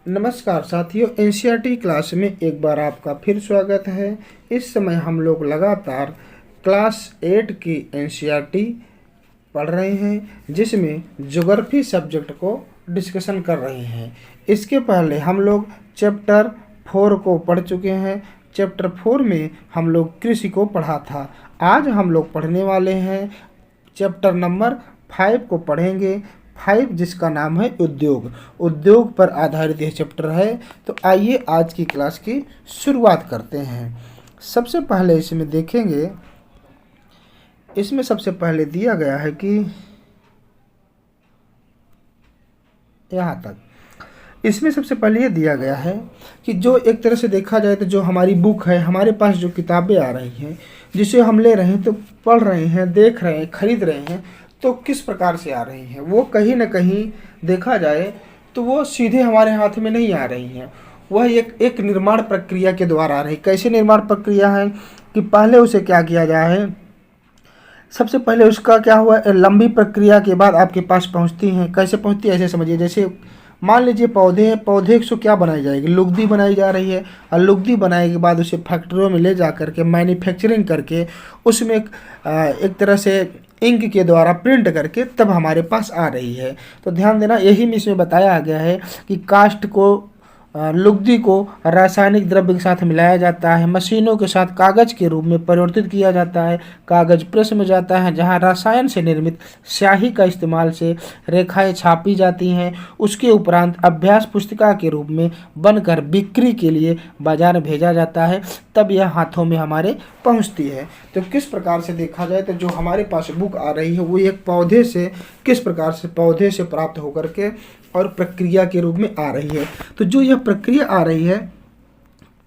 नमस्कार साथियों, NCERT class में एक बार आपका फिर स्वागत है। इस समय हम लोग लगातार क्लास 8 की एनसीईआरटी पढ़ रहे हैं, जिसमें ज्योग्राफी सब्जेक्ट को डिस्कशन कर रहे हैं। इसके पहले हम लोग चैप्टर 4 को पढ़ चुके हैं। चैप्टर 4 में हम लोग कृषि को पढ़ा था। आज हम लोग पढ़ने वाले हैं चैप्टर नंबर 5 को पढ़ेंगे। 5 जिसका नाम है उद्योग। उद्योग पर आधारित यह चैप्टर है। तो आइए आज की क्लास की शुरुआत करते हैं। सबसे पहले इसमें देखेंगे, इसमें सबसे पहले दिया गया है कि यहाँ तक इसमें सबसे पहले ये दिया गया है कि जो एक तरह से देखा जाए तो जो हमारी बुक है, हमारे पास जो किताबें आ रही हैं, जिसे हम ले रहे हैं, तो पढ़ रहे हैं, देख रहे हैं, खरीद रहे हैं, तो किस प्रकार से आ रही हैं, वो कहीं ना कहीं देखा जाए तो वो सीधे हमारे हाथ में नहीं आ रही हैं। वह एक निर्माण प्रक्रिया के द्वारा आ रही। कैसे निर्माण प्रक्रिया है कि पहले उसे क्या किया जाए है, सबसे पहले उसका क्या हुआ, लंबी प्रक्रिया के बाद आपके पास पहुंचती हैं। कैसे पहुंचती है ऐसे समझिए, जैसे मान लीजिए पौधे हैं, पौधे से क्या बनाई जाएगी, लुगदी बनाई जा रही है, और लुगदी बनाने के बाद उसे फैक्ट्रियों में ले जा करके मैन्युफैक्चरिंग करके उसमें एक तरह से इंक के द्वारा प्रिंट करके तब हमारे पास आ रही है। तो ध्यान देना, यही में इसमें बताया गया है कि कास्ट को, लुगदी को रासायनिक द्रव्य के साथ मिलाया जाता है, मशीनों के साथ कागज़ के रूप में परिवर्तित किया जाता है, कागज़ प्रेस में जाता है जहां रसायन से निर्मित स्याही का इस्तेमाल से रेखाएं छापी जाती हैं। उसके उपरांत अभ्यास पुस्तिका के रूप में बनकर बिक्री के लिए बाजार में भेजा जाता है, तब यह हाथों में हमारे पहुंचती है। तो किस प्रकार से देखा जाए तो जो हमारे पास बुक आ रही है वो एक पौधे से, किस प्रकार से पौधे से प्राप्त होकर के और प्रक्रिया के रूप में आ रही है। तो जो यह प्रक्रिया आ रही है,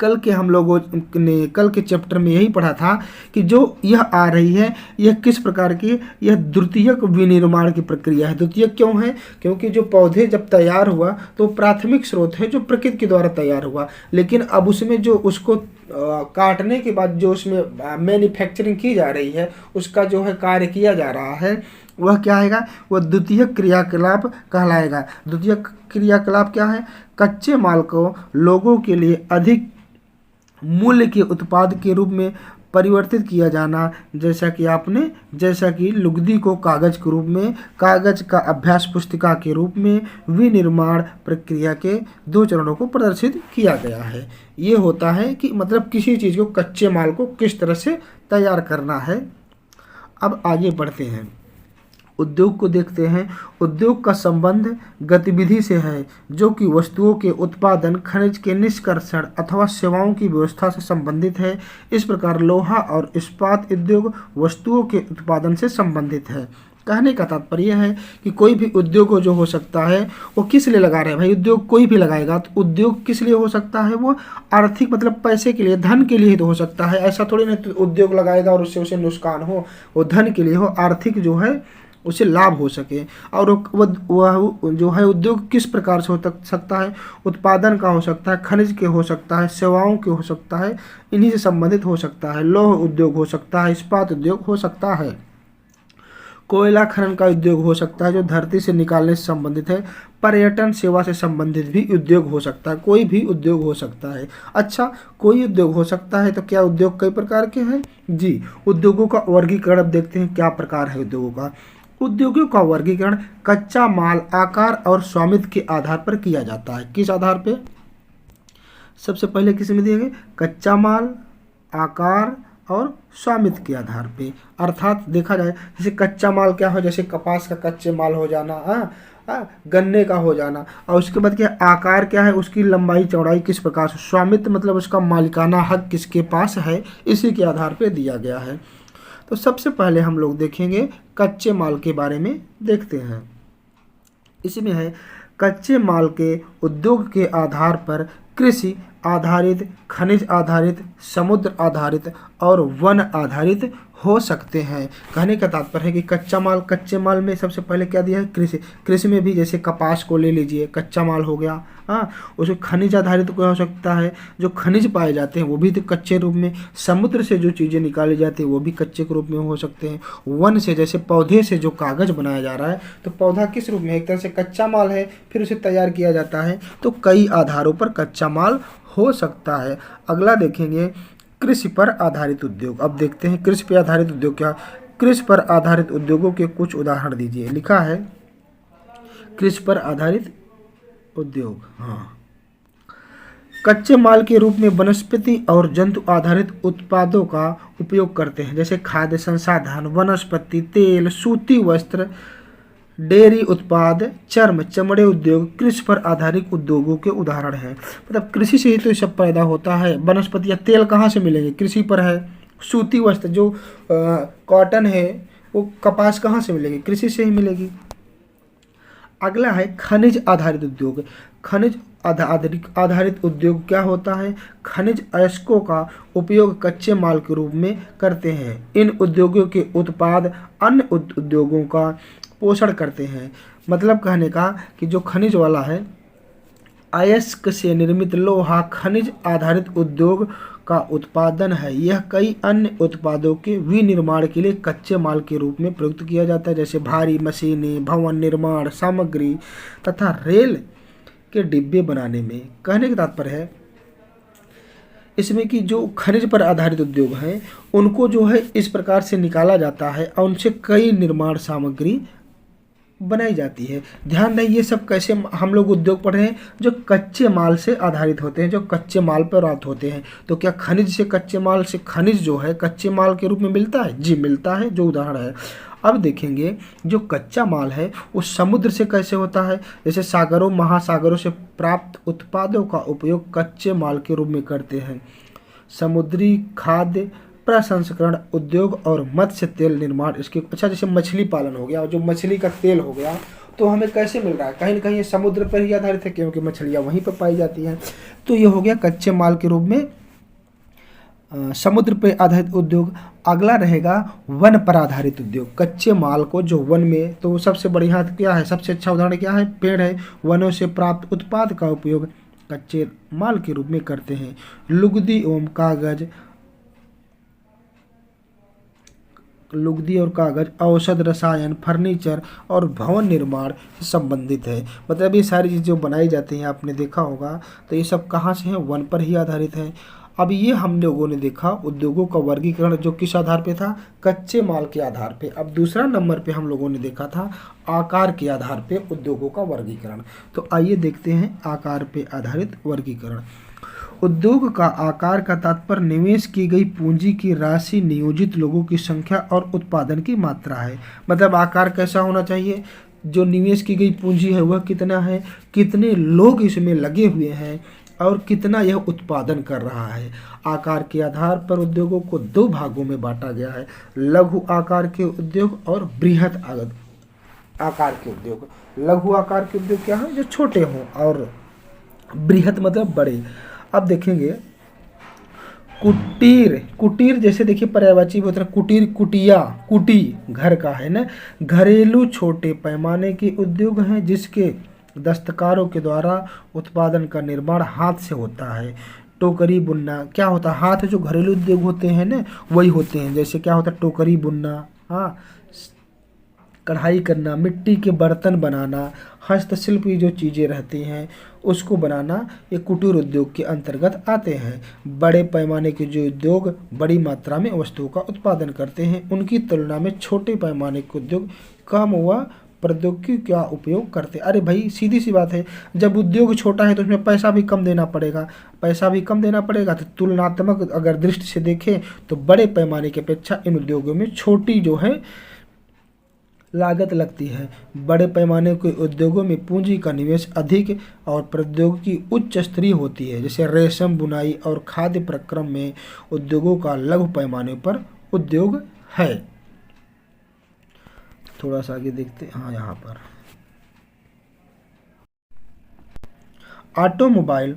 कल के हम लोगों ने कल के चैप्टर में यही पढ़ा था कि जो यह आ रही है यह किस प्रकार की, यह द्वितीयक विनिर्माण की प्रक्रिया है। द्वितीयक क्यों है? क्योंकि जो पौधे जब तैयार हुआ तो प्राथमिक स्रोत है जो प्रकृति के द्वारा तैयार हुआ, लेकिन अब उसमें जो उसको काटने के बाद जो उसमें मैन्युफैक्चरिंग की जा रही है, उसका जो है कार्य किया जा रहा है, वह क्या आएगा, वह द्वितीयक क्रियाकलाप कहलाएगा। द्वितीयक क्रियाकलाप क्या है? कच्चे माल को लोगों के लिए अधिक मूल्य के उत्पाद के रूप में परिवर्तित किया जाना, जैसा कि लुगदी को कागज के रूप में, कागज का अभ्यास पुस्तिका के रूप में विनिर्माण प्रक्रिया के 2 चरणों को प्रदर्शित किया गया है। ये होता है कि मतलब किसी चीज़ को, कच्चे माल को किस तरह से तैयार करना है। अब आगे बढ़ते हैं, उद्योग को देखते हैं। उद्योग का संबंध गतिविधि से है जो कि वस्तुओं के उत्पादन, खनिज के निष्कर्षण अथवा सेवाओं की व्यवस्था से संबंधित है। इस प्रकार लोहा और इस्पात उद्योग वस्तुओं के उत्पादन से संबंधित है। कहने का तात्पर्य है कि कोई भी उद्योग जो हो सकता है वो किस लिए लगा रहे हैं भाई, उद्योग कोई भी लगाएगा तो उद्योग किस लिए हो सकता है, वो आर्थिक मतलब पैसे के लिए, धन के लिए तो हो सकता है। ऐसा थोड़ी ना उद्योग लगाएगा और उससे उसे नुकसान हो, वो धन के लिए हो, आर्थिक जो है उसे लाभ हो सके। और वह जो है उद्योग किस प्रकार से हो सकता है, उत्पादन का हो सकता है, खनिज के हो सकता है, सेवाओं के हो सकता है, इन्हीं से संबंधित हो सकता है। लौह उद्योग हो सकता है, इस्पात उद्योग हो सकता है, कोयला खनन का उद्योग हो सकता है जो धरती से निकालने से संबंधित है, पर्यटन सेवा से संबंधित भी उद्योग हो सकता है। कोई भी उद्योग हो सकता है। अच्छा, कोई उद्योग हो सकता है तो क्या उद्योग कई प्रकार के हैं? जी, उद्योगों का वर्गीकरण अब देखते हैं क्या प्रकार है उद्योगों का। उद्योगों का वर्गीकरण कच्चा माल, आकार और स्वामित्व के आधार पर किया जाता है। किस आधार पे? सबसे पहले किस में दिए गए? कच्चा माल, आकार और स्वामित्व के आधार पे। अर्थात देखा जाए जैसे कच्चा माल क्या हो, जैसे कपास का कच्चे माल हो जाना, गन्ने का हो जाना, और उसके बाद क्या आकार क्या है, उसकी लंबाई चौड़ाई किस प्रकार से, स्वामित्व मतलब उसका मालिकाना हक किसके पास है, इसी के आधार पे दिया गया है। तो सबसे पहले हम लोग देखेंगे कच्चे माल के बारे में देखते हैं। इसमें है कच्चे माल के उद्योग के आधार पर कृषि आधारित, खनिज आधारित, समुद्र आधारित और वन आधारित हो सकते हैं। कहने का तात्पर्य है कि कच्चे माल में सबसे पहले क्या दिया है, कृषि। कृषि में भी जैसे कपास को ले लीजिए, कच्चा माल हो गया। हाँ, उसमें खनिज आधारित क्या हो सकता है, जो खनिज पाए जाते हैं वो भी तो कच्चे रूप में। समुद्र से जो चीज़ें निकाली जाती है वो भी कच्चे के रूप में हो सकते हैं। वन से, जैसे पौधे से जो कागज़ बनाया जा रहा है, तो पौधा किस रूप में, एक तरह से कच्चा माल है, फिर उसे तैयार किया जाता है। तो कई आधारों पर कच्चा माल हो सकता है। अगला देखेंगे, कृषि पर आधारित उद्योग। अब देखते हैं कृषि पर आधारित उद्योग क्या। कृषि पर आधारित उद्योगों के कुछ उदाहरण दीजिए। लिखा है कृषि पर आधारित उद्योग। हाँ, कच्चे माल के रूप में वनस्पति और जंतु आधारित उत्पादों का उपयोग करते हैं, जैसे खाद्य संसाधन, वनस्पति तेल, सूती वस्त्र, डेयरी उत्पाद, चर्म चमड़े उद्योग कृषि पर आधारित उद्योगों के उदाहरण हैं। मतलब कृषि से ही तो ये सब पैदा होता है। वनस्पति या तेल कहाँ से मिलेंगे, कृषि पर है। सूती वस्त्र जो कॉटन है, वो कपास कहाँ से मिलेगी, कृषि से ही मिलेगी। अगला है खनिज आधारित उद्योग। खनिज आधारित उद्योग क्या होता है, खनिज अयस्कों का उपयोग कच्चे माल के रूप में करते हैं। इन उद्योगों के उत्पाद अन्य उद्योगों का पोषण करते हैं। मतलब कहने का कि जो खनिज वाला है, अयस्क से निर्मित लोहा खनिज आधारित उद्योग का उत्पादन है। यह कई अन्य उत्पादों के विनिर्माण के लिए कच्चे माल के रूप में प्रयुक्त किया जाता है, जैसे भारी मशीनें, भवन निर्माण सामग्री तथा रेल के डिब्बे बनाने में। कहने का तात्पर्य है इसमें कि जो खनिज पर आधारित उद्योग हैं उनको जो है इस प्रकार से निकाला जाता है और उनसे कई निर्माण सामग्री बनाई जाती है। ध्यान रहे ये सब कैसे हम लोग उद्योग पढ़ रहे हैं, जो कच्चे माल से आधारित होते हैं, जो कच्चे माल पर प्राप्त होते हैं। तो क्या खनिज से, कच्चे माल से खनिज जो है कच्चे माल के रूप में मिलता है, जी मिलता है, जो उदाहरण है। अब देखेंगे जो कच्चा माल है वो समुद्र से कैसे होता है, जैसे सागरों महासागरों से प्राप्त उत्पादों का उपयोग कच्चे माल के रूप में करते हैं। समुद्री खाद्य प्रसंस्करण उद्योग और मत्स्य तेल निर्माण इसके। अच्छा, जैसे मछली पालन हो गया, जो मछली का तेल हो गया, तो हमें कैसे मिल रहा है, कहीं ना कहीं ये समुद्र पर ही आधारित है, क्योंकि मछलियाँ वहीं पर पाई जाती हैं। तो ये हो गया कच्चे माल के रूप में समुद्र पर आधारित उद्योग। अगला रहेगा वन पर आधारित उद्योग। कच्चे माल को जो वन में, तो सबसे बढ़िया क्या है, सबसे अच्छा उदाहरण क्या है, पेड़ है। वनों से प्राप्त उत्पाद का उपयोग कच्चे माल के रूप में करते हैं। लुगदी और कागज, औषध, रसायन, फर्नीचर और भवन निर्माण से संबंधित है। मतलब ये सारी चीज़ें जो बनाई जाती हैं आपने देखा होगा, तो ये सब कहाँ से हैं, वन पर ही आधारित है। अब ये हम लोगों ने देखा उद्योगों का वर्गीकरण, जो किस आधार पे था, कच्चे माल के आधार पे। अब दूसरा नंबर पे हम लोगों ने देखा था आकार के आधार पे उद्योगों का वर्गीकरण। तो आइए देखते हैं आकार पे आधारित वर्गीकरण। उद्योग का आकार का तात्पर्य निवेश की गई पूंजी की राशि, नियोजित लोगों की संख्या और उत्पादन की मात्रा है। मतलब आकार कैसा होना चाहिए, जो निवेश की गई पूंजी है वह कितना है, कितने लोग इसमें लगे हुए हैं और कितना यह उत्पादन कर रहा है। आकार के आधार पर उद्योगों को दो भागों में बांटा गया है, लघु आकार के उद्योग और बृहत आकार के उद्योग। लघु आकार के उद्योग क्या है, जो छोटे हों, और बृहत मतलब बड़े। अब देखेंगे कुटीर जैसे देखिए पर्यायवाची होता है, कुटीर, कुटिया, कुटी घर का है ना। घरेलू छोटे पैमाने के उद्योग हैं जिसके दस्तकारों के द्वारा उत्पादन का निर्माण हाथ से होता है। टोकरी बुनना क्या होता है, हाथ जो घरेलू उद्योग होते हैं ना वही होते हैं। जैसे क्या होता है, टोकरी बुनना, हाँ, कढ़ाई करना, मिट्टी के बर्तन बनाना, हस्तशिल्प की जो चीज़ें रहती हैं उसको बनाना, ये कुटीर उद्योग के अंतर्गत आते हैं। बड़े पैमाने के जो उद्योग बड़ी मात्रा में वस्तुओं का उत्पादन करते हैं, उनकी तुलना में छोटे पैमाने के उद्योग कम व प्रौद्योगिकी का उपयोग करते हैं। अरे भाई सीधी सी बात है, जब उद्योग छोटा है तो उसमें पैसा भी कम देना पड़ेगा। तो तुलनात्मक अगर दृष्टि से देखें तो बड़े पैमाने की अपेक्षा इन उद्योगों में छोटी जो है लागत लगती है। बड़े पैमाने के उद्योगों में पूंजी का निवेश अधिक और प्रौद्योगिकी उच्च स्तरीय होती है। जैसे रेशम बुनाई और खाद्य प्रक्रम में उद्योगों का लघु पैमाने पर उद्योग है। थोड़ा सा आगे देखते हैं, हाँ यहाँ पर ऑटोमोबाइल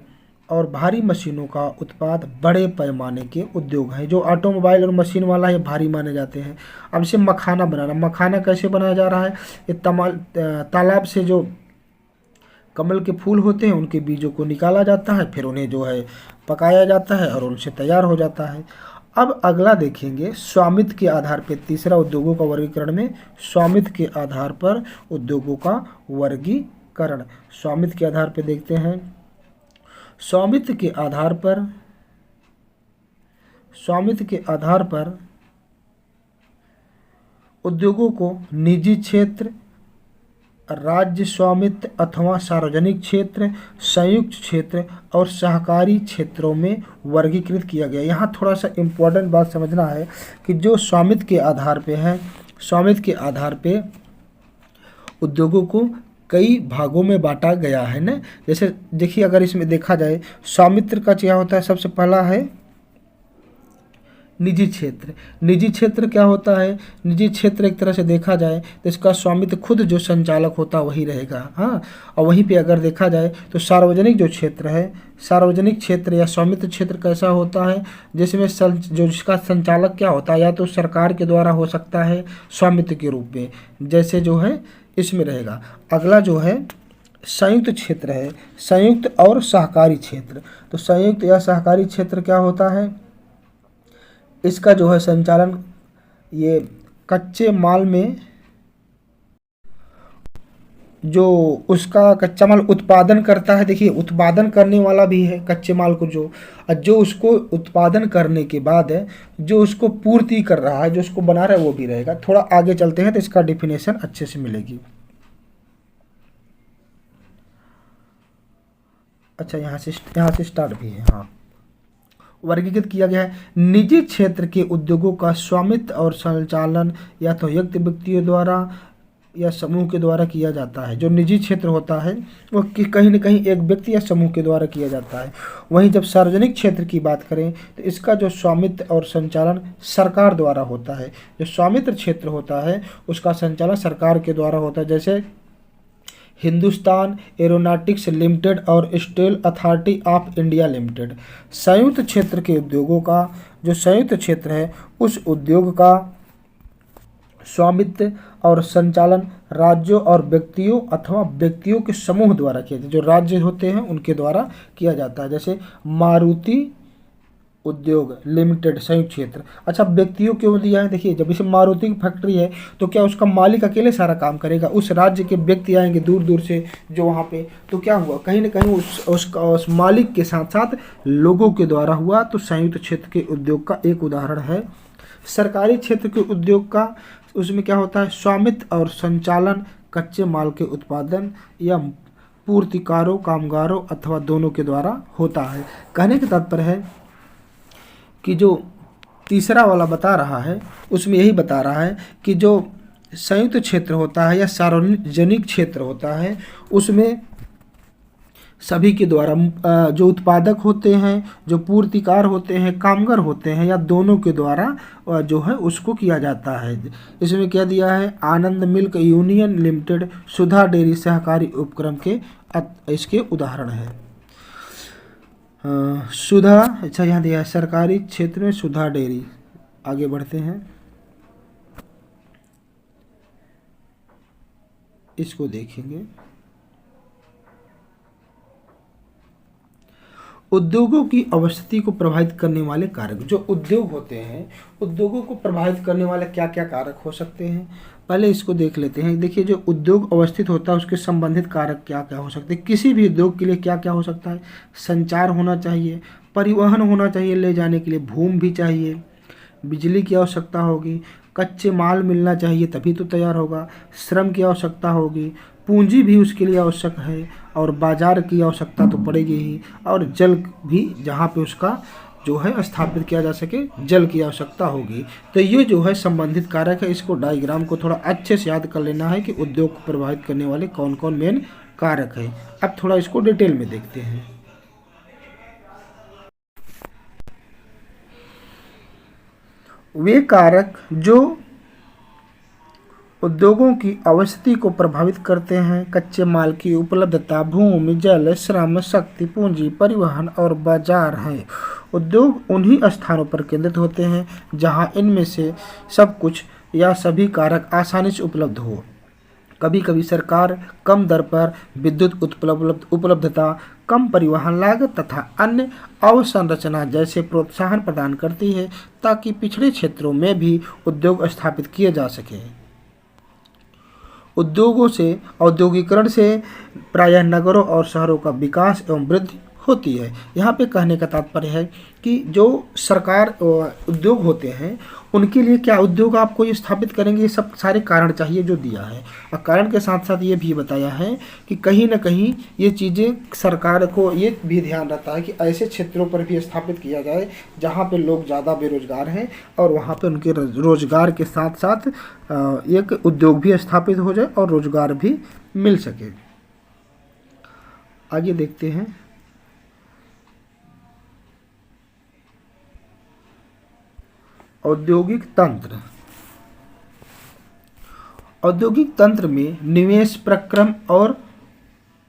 और भारी मशीनों का उत्पाद बड़े पैमाने के उद्योग हैं। जो ऑटोमोबाइल और मशीन वाला है भारी माने जाते हैं। अब इसे मखाना बनाना, मखाना कैसे बनाया जा रहा है? ये तालाब से जो कमल के फूल होते हैं उनके बीजों को निकाला जाता है, फिर उन्हें जो है पकाया जाता है और उनसे तैयार हो जाता है। अब अगला देखेंगे स्वामित्व के आधार पर, तीसरा उद्योगों का वर्गीकरण में स्वामित्व के आधार पर उद्योगों का वर्गीकरण। स्वामित्व के आधार पर देखते हैं। स्वामित्व के आधार पर, स्वामित्व के आधार पर उद्योगों को निजी क्षेत्र, राज्य स्वामित्व अथवा सार्वजनिक क्षेत्र, संयुक्त क्षेत्र और सहकारी क्षेत्रों में वर्गीकृत किया गया। यहाँ थोड़ा सा इम्पोर्टेंट बात समझना है कि जो स्वामित्व के आधार पे है, स्वामित्व के आधार पे उद्योगों को कई भागों में बांटा गया है ना। जैसे देखिए, अगर इसमें देखा जाए स्वामित्व का क्या होता है, सबसे पहला है निजी क्षेत्र। निजी क्षेत्र क्या होता है? निजी क्षेत्र एक तरह से देखा जाए तो इसका स्वामित्व खुद जो संचालक होता है वही रहेगा। हाँ, और वहीं पे अगर देखा जाए तो सार्वजनिक जो क्षेत्र है, सार्वजनिक क्षेत्र या स्वामित्व क्षेत्र कैसा होता है? जिसमें जो जिसका संचालक क्या होता है, या तो सरकार के द्वारा हो सकता है स्वामित्व के रूप में, जैसे जो है इसमें रहेगा। अगला जो है संयुक्त क्षेत्र है, संयुक्त और सहकारी क्षेत्र। तो संयुक्त या सहकारी क्षेत्र क्या होता है? इसका जो है संचालन ये कच्चे माल में जो उसका कच्चा माल उत्पादन करता है, देखिए उत्पादन करने वाला भी है कच्चे माल को, जो उसको उत्पादन करने के बाद है जो उसको पूर्ति कर रहा है, जो उसको बना रहा है वो भी रहेगा। थोड़ा आगे चलते हैं तो इसका डिफिनेशन अच्छे से मिलेगी। अच्छा, यहाँ से स्टार्ट भी है। हाँ, वर्गीकृत किया गया है। निजी क्षेत्र के उद्योगों का स्वामित्व और संचालन या तो व्यक्तियों द्वारा या समूह के द्वारा किया जाता है। जो निजी क्षेत्र होता है वो कहीं न कहीं एक व्यक्ति या समूह के द्वारा किया जाता है। वहीं जब सार्वजनिक क्षेत्र की बात करें तो इसका जो स्वामित्व और संचालन सरकार द्वारा होता है। जो स्वामित्व क्षेत्र होता है उसका संचालन सरकार के द्वारा होता है, जैसे हिंदुस्तान एरोनॉटिक्स लिमिटेड और steel authority of India limited. संयुक्त क्षेत्र के उद्योगों का जो संयुक्त क्षेत्र है उस उद्योग का स्वामित्व और संचालन राज्यों और व्यक्तियों अथवा व्यक्तियों के समूह द्वारा किया जाता है। जो राज्य होते हैं उनके द्वारा किया जाता है, जैसे मारुति उद्योग लिमिटेड संयुक्त क्षेत्र। अच्छा, व्यक्तियों क्यों दिया है? देखिए, जब इसे मारुति की फैक्ट्री है तो क्या उसका मालिक अकेले सारा काम करेगा? उस राज्य के व्यक्ति आएंगे दूर दूर से जो वहाँ पे, तो क्या हुआ कहीं ना कहीं उस मालिक के साथ साथ लोगों के द्वारा हुआ। तो संयुक्त क्षेत्र के उद्योग का एक उदाहरण है। सरकारी क्षेत्र के उद्योग का, उसमें क्या होता है? स्वामित्व और संचालन कच्चे माल के उत्पादन या पूर्तिकारों, कामगारों अथवा दोनों के द्वारा होता है। कहने का तात्पर्य है कि जो तीसरा वाला बता रहा है उसमें यही बता रहा है कि जो संयुक्त क्षेत्र होता है या सार्वजनिक क्षेत्र होता है उसमें सभी के द्वारा जो उत्पादक होते हैं, जो पूर्तिकार होते हैं, कामगार होते हैं या दोनों के द्वारा जो है उसको किया जाता है। इसमें क्या दिया है? आनंद मिल्क यूनियन लिमिटेड, सुधा डेयरी सहकारी उपक्रम के इसके उदाहरण है। सुधा, अच्छा यहाँ दिया है सरकारी क्षेत्र में सुधा डेयरी। आगे बढ़ते हैं, इसको देखेंगे। उद्योगों की अवस्थिति को प्रभावित करने वाले कारक। जो उद्योग होते हैं, उद्योगों को प्रभावित करने वाले क्या क्या कारक हो सकते हैं, पहले इसको देख लेते हैं। देखिए, जो उद्योग अवस्थित होता है उसके संबंधित कारक क्या क्या हो सकते हैं। किसी भी उद्योग के लिए क्या क्या हो सकता है? संचार होना चाहिए, परिवहन होना चाहिए, ले जाने के लिए भूमि भी चाहिए, बिजली की आवश्यकता होगी, कच्चे माल मिलना चाहिए तभी तो तैयार होगा, श्रम की आवश्यकता होगी, पूंजी भी उसके लिए आवश्यक है, और बाजार की आवश्यकता तो पड़ेगी ही, और जल भी जहाँ पे उसका जो है स्थापित किया जा सके जल की आवश्यकता होगी। तो ये जो है संबंधित कारक है। इसको डायग्राम को थोड़ा अच्छे से याद कर लेना है कि उद्योग को प्रभावित करने वाले कौन कौन मेन कारक है। अब थोड़ा इसको डिटेल में देखते हैं। वे कारक जो उद्योगों की अवस्थिति को प्रभावित करते हैं। कच्चे माल की उपलब्धता, भूमि, जल, श्रम, शक्ति, पूंजी, परिवहन और बाजार हैं। उद्योग उन्हीं स्थानों पर केंद्रित होते हैं जहां इनमें से सब कुछ या सभी कारक आसानी से उपलब्ध हो। कभी कभी सरकार कम दर पर विद्युत उपलब्धता, कम परिवहन लागत तथा अन्य अवसंरचना जैसे प्रोत्साहन प्रदान करती है ताकि पिछड़े क्षेत्रों में भी उद्योग स्थापित किए जा सके। उद्योगों से औद्योगिकरण से प्रायः नगरों और शहरों का विकास एवं वृद्धि होती है। यहाँ पे कहने का तात्पर्य है कि जो सरकार उद्योग होते हैं उनके लिए क्या उद्योग आपको ये स्थापित करेंगे, ये सब सारे कारण चाहिए जो दिया है। और कारण के साथ साथ ये भी बताया है कि कहीं ना कहीं ये चीज़ें सरकार को ये भी ध्यान रहता है कि ऐसे क्षेत्रों पर भी स्थापित किया जाए जहाँ पे लोग ज़्यादा बेरोजगार हैं और वहाँ पे उनके रोजगार के साथ साथ एक उद्योग भी स्थापित हो जाए और रोजगार भी मिल सके। आगे देखते हैं। औद्योगिक तंत्र। औद्योगिक तंत्र में निवेश, प्रक्रम और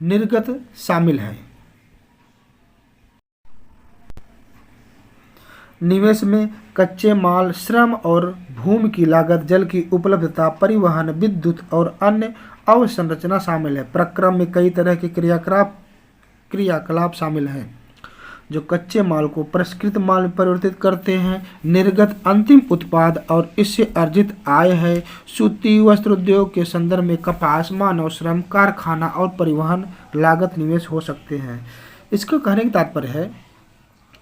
निर्गत शामिल हैं। निवेश में कच्चे माल, श्रम और भूमि की लागत, जल की उपलब्धता, परिवहन, विद्युत और अन्य अवसंरचना शामिल है। प्रक्रम में कई तरह के क्रियाकलाप शामिल हैं जो कच्चे माल को परिष्कृत माल में परिवर्तित करते हैं। निर्गत अंतिम उत्पाद और इससे अर्जित आय है। सूती वस्त्र उद्योग के संदर्भ में कपास, मानव श्रम, कारखाना और परिवहन लागत निवेश हो सकते हैं। इसका कहने का तात्पर्य है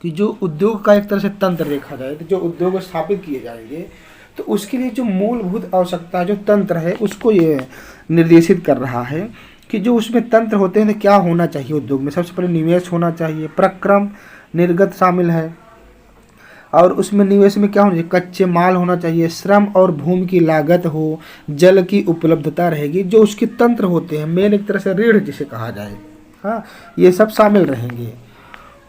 कि जो उद्योग का एक तरह से तंत्र देखा जाए तो जो उद्योग स्थापित किए जाएंगे तो उसके लिए जो मूलभूत आवश्यकता जो तंत्र है उसको ये निर्देशित कर रहा है कि जो उसमें तंत्र होते हैं तो क्या होना चाहिए उद्योग में। सबसे पहले निवेश होना चाहिए, प्रक्रम, निर्गत शामिल है और उसमें निवेश में क्या होना चाहिए, कच्चे माल होना चाहिए, श्रम और भूमि की लागत हो, जल की उपलब्धता रहेगी, जो उसके तंत्र होते हैं मेन एक तरह से रीढ़ जिसे कहा जाए, हाँ, ये सब शामिल रहेंगे।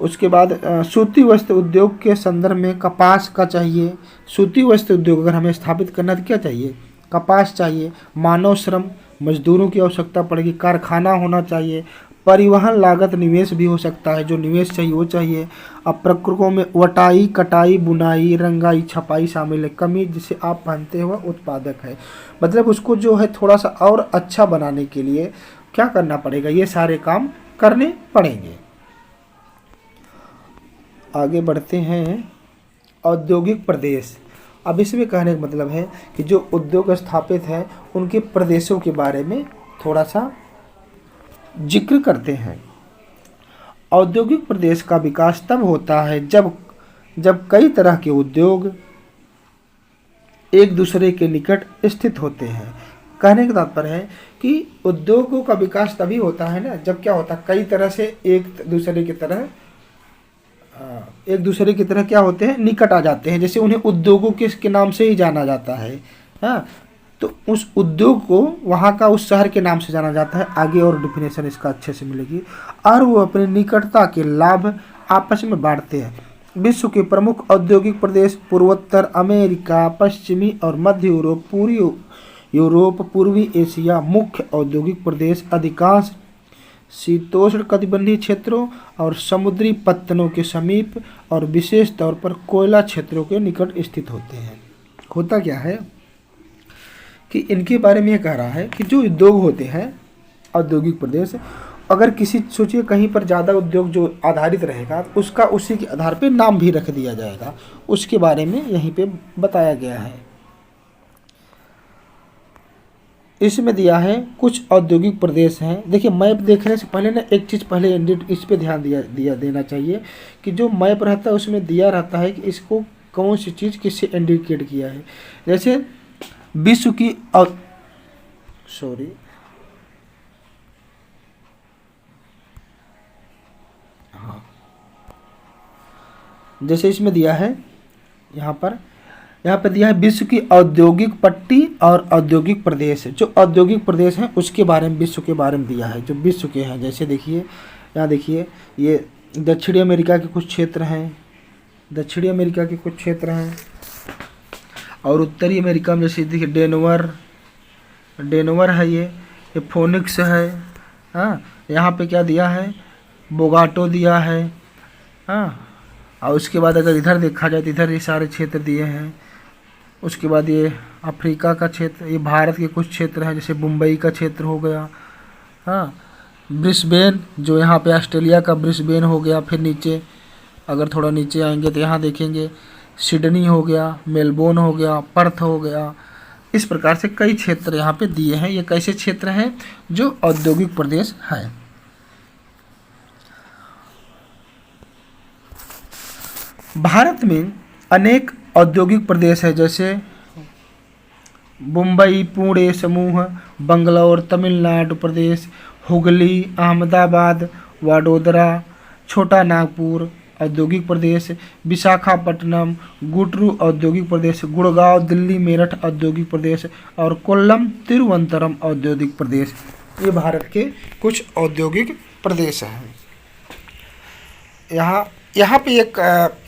उसके बाद सूती वस्त्र उद्योग के संदर्भ में कपास का चाहिए। सूती वस्त्र उद्योग अगर हमें स्थापित करना तो क्या चाहिए, कपास चाहिए, मानव श्रम, मजदूरों की आवश्यकता पड़ेगी, कारखाना होना चाहिए, परिवहन लागत निवेश भी हो सकता है, जो निवेश चाहिए वो चाहिए। अब प्रक्रमों में वटाई, कटाई, बुनाई, रंगाई, छपाई शामिल है। कमीज जिसे आप पहनते हो उत्पादक है, मतलब उसको जो है थोड़ा सा और अच्छा बनाने के लिए क्या करना पड़ेगा, ये सारे काम करने पड़ेंगे। आगे बढ़ते हैं। औद्योगिक प्रदेश। अब इसमें कहने का मतलब है कि जो उद्योग स्थापित हैं उनके प्रदेशों के बारे में थोड़ा सा जिक्र करते हैं। औद्योगिक प्रदेश का विकास तब होता है जब कई तरह के उद्योग एक दूसरे के निकट स्थित होते हैं। कहने का तात्पर्य है कि उद्योगों का विकास तभी होता है ना जब क्या होता है, कई तरह से एक दूसरे की तरह क्या होते हैं, निकट आ जाते हैं। जैसे उन्हें उद्योगों के नाम से ही जाना जाता है, हाँ, तो उस उद्योग को वहाँ का उस शहर के नाम से जाना जाता है। आगे और डिफिनेशन इसका अच्छे से मिलेगी। और वो अपनी निकटता के लाभ आपस में बांटते हैं। विश्व के प्रमुख औद्योगिक प्रदेश पूर्वोत्तर अमेरिका, पश्चिमी और मध्य यूरोप, पूर्वी एशिया। मुख्य औद्योगिक प्रदेश अधिकांश शीतोष्ण कटिबंधीय क्षेत्रों और समुद्री पत्तनों के समीप और विशेष तौर पर कोयला क्षेत्रों के निकट स्थित होते हैं। होता क्या है कि इनके बारे में ये कह रहा है कि जो उद्योग होते हैं औद्योगिक प्रदेश, अगर किसी सोचिए कहीं पर ज़्यादा उद्योग जो आधारित रहेगा तो उसका उसी के आधार पे नाम भी रख दिया जाएगा, उसके बारे में यहीं पे बताया गया है। इसमें दिया है कुछ औद्योगिक प्रदेश हैं। देखिए मैप देखने से पहले ना एक चीज़ पहले इस पे ध्यान देना चाहिए कि जो मैप रहता है उसमें दिया रहता है कि इसको कौन सी चीज़ किससे इंडिकेट किया है। जैसे विश्व की जैसे इसमें दिया है यहाँ पे दिया है विश्व की औद्योगिक पट्टी और औद्योगिक प्रदेश। जो औद्योगिक प्रदेश हैं उसके बारे में, विश्व के बारे में दिया है, जो विश्व के हैं। जैसे देखिए यहाँ देखिए ये दक्षिणी अमेरिका के कुछ क्षेत्र हैं, दक्षिणी अमेरिका के कुछ क्षेत्र हैं, और उत्तरी अमेरिका में जैसे देखिए डेनवर, डेनवर है, ये फोनिक्स है। हाँ, यहाँ पे क्या दिया है, बोगाटो दिया है। हाँ, और उसके बाद अगर इधर देखा जाए तो इधर ये सारे क्षेत्र दिए हैं। उसके बाद ये अफ्रीका का क्षेत्र, ये भारत के कुछ क्षेत्र हैं, जैसे मुंबई का क्षेत्र हो गया। हाँ, ब्रिस्बेन जो यहाँ पे ऑस्ट्रेलिया का ब्रिस्बेन हो गया। फिर नीचे अगर थोड़ा नीचे आएंगे तो यहाँ देखेंगे सिडनी हो गया, मेलबोर्न हो गया, पर्थ हो गया। इस प्रकार से कई क्षेत्र यहाँ पे दिए हैं। ये कैसे क्षेत्र हैं, जो औद्योगिक प्रदेश हैं। भारत में अनेक औद्योगिक प्रदेश है, जैसे मुंबई, पुणे समूह, बंगलौर, तमिलनाडु प्रदेश, हुगली, अहमदाबाद, वडोदरा, छोटा नागपुर औद्योगिक प्रदेश, विशाखापट्टनम, गुटरू औद्योगिक प्रदेश, गुड़गांव, दिल्ली, मेरठ औद्योगिक प्रदेश और कोल्लम, तिरुवनंतपुरम औद्योगिक प्रदेश। ये भारत के कुछ औद्योगिक प्रदेश हैं। यहाँ यहाँ पे एक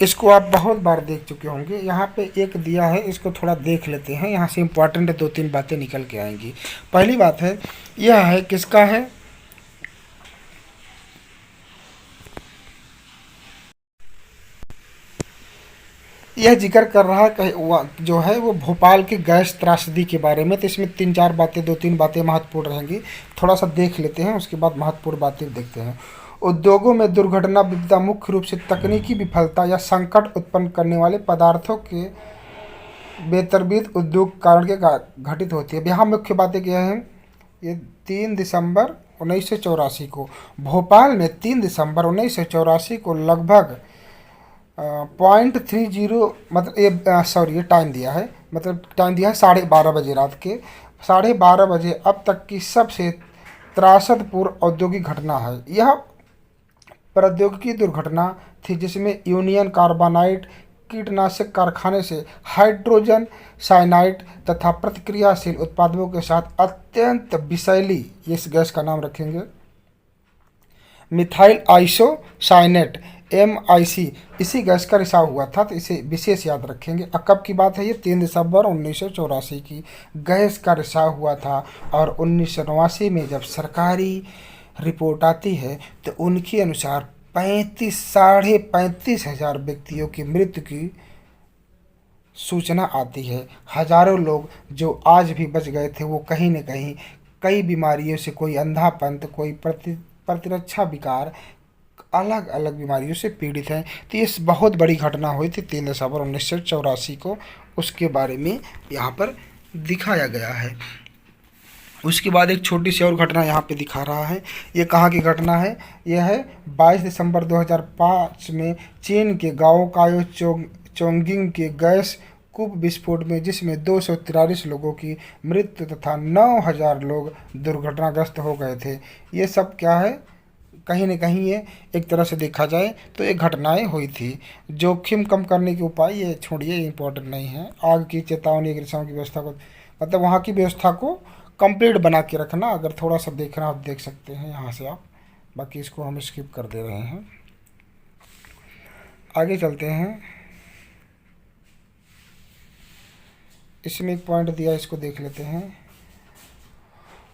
इसको आप बहुत बार देख चुके होंगे। यहाँ पे एक दिया है, इसको थोड़ा देख लेते हैं। यहाँ से इम्पोर्टेंट 2-3 बातें निकल के आएंगी। पहली बात है, यह है किसका है, यह जिक्र कर रहा है जो है वो भोपाल की गैस त्रासदी के बारे में। तो इसमें 3-4 बातें, 2-3 बातें महत्वपूर्ण रहेंगी। थोड़ा सा देख लेते हैं, उसके बाद महत्वपूर्ण बातें देखते हैं। उद्योगों में दुर्घटना विपदा मुख्य रूप से तकनीकी विफलता या संकट उत्पन्न करने वाले पदार्थों के बेतरतीब उद्योग कारण के घटित होती है। यहाँ मुख्य बातें क्या हैं, ये 3 दिसंबर 1984 को भोपाल में 3 दिसंबर 1984 को लगभग 0.30 मतलब ये टाइम दिया है, मतलब टाइम दिया है 12:30 बजे रात के 12:30 बजे अब तक की सबसे त्रासदपूर्ण औद्योगिक घटना है। यह प्रौद्योगिकी दुर्घटना थी जिसमें यूनियन कार्बाइड कीटनाशक कारखाने से हाइड्रोजन साइनाइड तथा प्रतिक्रियाशील उत्पादों के साथ अत्यंत विषैली, इस गैस का नाम रखेंगे मिथाइल आइसोसाइनेट MIC, इसी गैस का रिसाव हुआ था। तो इसे विशेष याद रखेंगे। कब की बात है ये, 3 दिसंबर 1984 की गैस का रिसाव हुआ था। और 1989 में जब सरकारी रिपोर्ट आती है तो उनके अनुसार 35,500 व्यक्तियों की मृत्यु की सूचना आती है। हजारों लोग जो आज भी बच गए थे वो कहीं न कहीं कई बीमारियों से, कोई अंधापन, कोई प्रतिरक्षा विकार, अलग अलग बीमारियों से पीड़ित हैं। तो ये बहुत बड़ी घटना हुई थी 3 दिसंबर 1984 को, उसके बारे में यहाँ पर दिखाया गया है। उसके बाद एक छोटी सी और घटना यहाँ पे दिखा रहा है। ये कहाँ की घटना है, यह है 22 दिसंबर 2005 में चीन के गाँव कायो चोंगिंग के गैस कूप विस्फोट में, जिसमें 243 लोगों की मृत्यु तथा 9,000 लोग दुर्घटनाग्रस्त हो गए थे। ये सब क्या है, कहीं न कहीं ये एक तरह से देखा जाए तो ये घटनाएं हुई थी। जोखिम कम करने के उपाय ये छोड़िए, इम्पोर्टेंट नहीं है। आग की चेतावनी, अग्निशमन की व्यवस्था को, मतलब वहाँ की व्यवस्था को कंप्लीट बना के रखना। अगर थोड़ा सा देखना आप देख सकते हैं यहाँ से आप, बाकी इसको हम स्किप कर दे रहे हैं। आगे चलते हैं। इसमें एक पॉइंट दिया, इसको देख लेते हैं।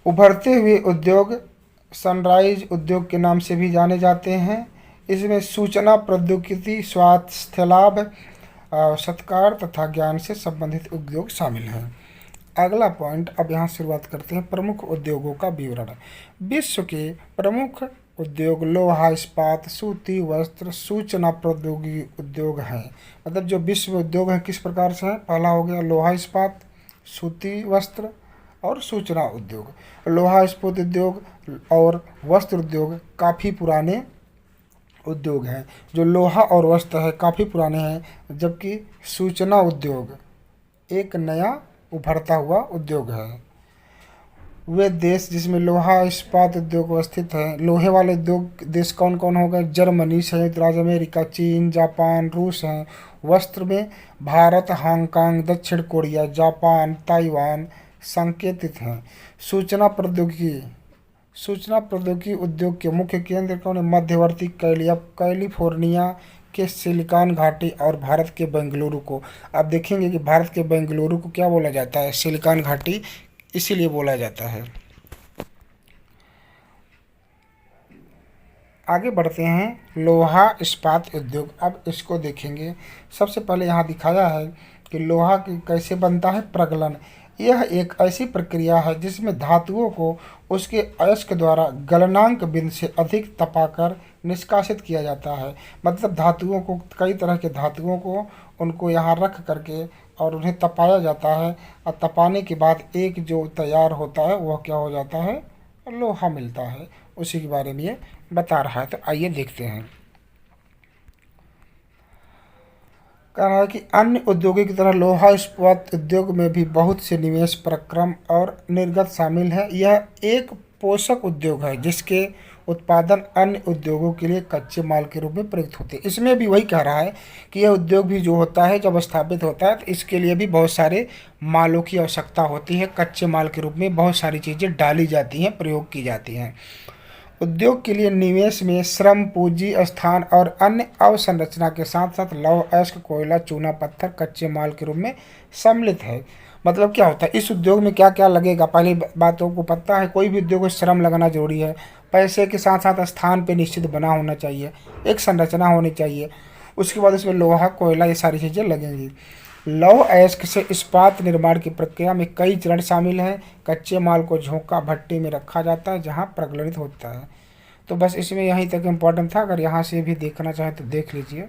उभरते हुए उद्योग सनराइज उद्योग के नाम से भी जाने जाते हैं। इसमें सूचना प्रौद्योगिकी, स्वास्थ्य लाभ, सत्कार तथा ज्ञान से संबंधित उद्योग शामिल हैं। अगला पॉइंट, अब यहाँ शुरुआत करते हैं प्रमुख उद्योगों का विवरण। विश्व के प्रमुख उद्योग लोहा इस्पात, सूती वस्त्र, सूचना प्रौद्योगिकी उद्योग हैं। मतलब जो विश्व उद्योग हैं किस प्रकार से हैं, पहला हो गया लोहा इस्पात, सूती वस्त्र और सूचना उद्योग। लोहा इस्पात उद्योग और वस्त्र उद्योग काफ़ी पुराने उद्योग हैं। जो लोहा और वस्त्र है काफ़ी पुराने हैं, जबकि सूचना उद्योग एक नया उभरता हुआ उद्योग है। वे देश जिसमें लोहा इस्पात उद्योग अवस्थित हैं, लोहे वाले उद्योग देश कौन कौन हो गए, जर्मनी, संयुक्त राज्य अमेरिका, चीन, जापान, रूस हैं। वस्त्र में भारत, हांगकांग, दक्षिण कोरिया, जापान, ताइवान संकेतित हैं। सूचना प्रौद्योगिकी उद्योग के मुख्य केंद्र कौन है, मध्यवर्ती कैलिफोर्निया के सिलिकॉन घाटी और भारत के बेंगलुरु को। आप देखेंगे कि भारत के बेंगलुरु को क्या बोला जाता है, सिलिकॉन घाटी इसीलिए बोला जाता है। आगे बढ़ते हैं, लोहा इस्पात उद्योग। अब इसको देखेंगे। सबसे पहले यहाँ दिखाया है कि लोहा की कैसे बनता है, प्रगलन। यह एक ऐसी प्रक्रिया है जिसमें धातुओं को उसके अयस्क द्वारा गलनांक बिंदु से अधिक तपाकर निष्कासित किया जाता है। मतलब धातुओं को, कई तरह के धातुओं को उनको यहाँ रख करके और उन्हें तपाया जाता है, और तपाने के बाद एक जो तैयार होता है वह क्या हो जाता है, लोहा मिलता है। उसी के बारे में ये बता रहा है। तो आइए देखते हैं। कह रहा है कि अन्य उद्योगों की तरह लोहा इस्पात उद्योग में भी बहुत से निवेश, प्रक्रम और निर्गत शामिल है। यह एक पोषक उद्योग है जिसके उत्पादन अन्य उद्योगों के लिए कच्चे माल के रूप में प्रयुक्त होते हैं। इसमें भी वही कह रहा है कि यह उद्योग भी जो होता है, जब स्थापित होता है, तो इसके लिए भी बहुत सारे मालों की आवश्यकता होती है। कच्चे माल के रूप में बहुत सारी चीज़ें डाली जाती हैं, प्रयोग की जाती हैं। उद्योग के लिए निवेश में श्रम, पूंजी, स्थान और अन्य अवसंरचना के साथ साथ लौह अयस्क, कोयला, चूना पत्थर कच्चे माल के रूप में सम्मिलित है। मतलब क्या होता है, इस उद्योग में क्या क्या लगेगा, पहली बातों को पता है। कोई भी उद्योग में श्रम लगाना जरूरी है। पैसे के साथ साथ स्थान पे निश्चित बना होना चाहिए, एक संरचना होनी चाहिए। उसके बाद इसमें लोहा, कोयला, ये सारी चीज़ें लगेंगी। लौह अयस्क से इस्पात निर्माण की प्रक्रिया में कई चरण शामिल हैं। कच्चे माल को झोंका भट्टी में रखा जाता है जहां प्रज्वलित होता है। तो बस इसमें यहीं तक इम्पोर्टेंट था। अगर यहाँ से भी देखना चाहें तो देख लीजिए।